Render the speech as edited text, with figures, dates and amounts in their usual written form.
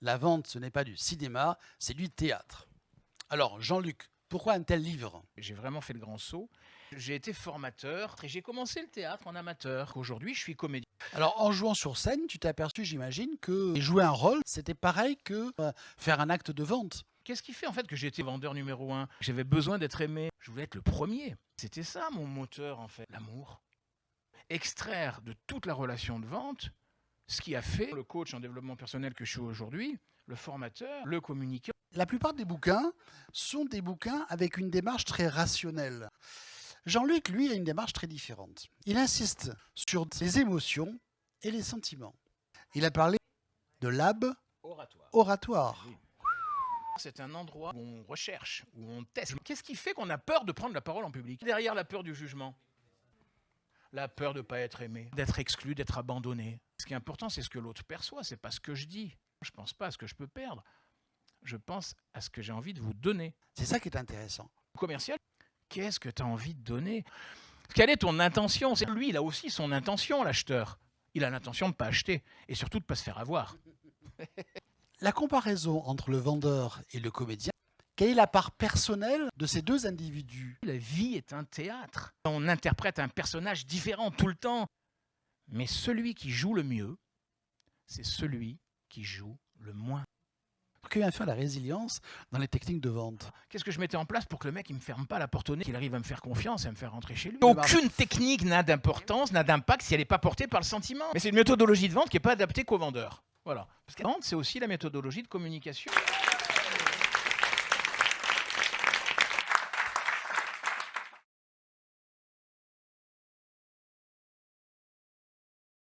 La vente, ce n'est pas du cinéma, c'est du théâtre. Alors, Jean-Luc, pourquoi un tel livre? J'ai vraiment fait le grand saut. J'ai été formateur et j'ai commencé le théâtre en amateur. Aujourd'hui, je suis comédien. Alors, en jouant sur scène, tu t'es aperçu, j'imagine, que jouer un rôle, c'était pareil que faire un acte de vente. Qu'est-ce qui fait en fait que j'ai été vendeur numéro 1? J'avais besoin d'être aimé. Je voulais être le premier. C'était ça mon moteur en fait, l'amour. Extraire de toute la relation de vente ce qui a fait le coach en développement personnel que je suis aujourd'hui, le formateur, le communicant. La plupart des bouquins sont des bouquins avec une démarche très rationnelle. Jean-Luc, lui, a une démarche très différente. Il insiste sur les émotions et les sentiments. Il a parlé de oratoire. Oui. C'est un endroit où on recherche, où on teste. Qu'est-ce qui fait qu'on a peur de prendre la parole en public? Derrière la peur du jugement, la peur de ne pas être aimé, d'être exclu, d'être abandonné. Ce qui est important, c'est ce que l'autre perçoit, c'est pas ce que je dis. Je ne pense pas à ce que je peux perdre. Je pense à ce que j'ai envie de vous donner. C'est ça qui est intéressant. Commercial, qu'est-ce que tu as envie de donner? Quelle est ton intention? Lui, il a aussi son intention, l'acheteur. Il a l'intention de ne pas acheter et surtout de ne pas se faire avoir. La comparaison entre le vendeur et le comédien, quelle est la part personnelle de ces deux individus? La vie est un théâtre. On interprète un personnage différent tout le temps. Mais celui qui joue le mieux, c'est celui qui joue le moins. Que vient faire la résilience dans les techniques de vente? Qu'est-ce que je mettais en place pour que le mec ne me ferme pas la porte au nez, qu'il arrive à me faire confiance et à me faire rentrer chez lui? Aucune technique n'a d'importance, n'a d'impact si elle n'est pas portée par le sentiment. Mais c'est une méthodologie de vente qui n'est pas adaptée qu'aux vendeurs. Voilà. Parce que la vente, c'est aussi la méthodologie de communication.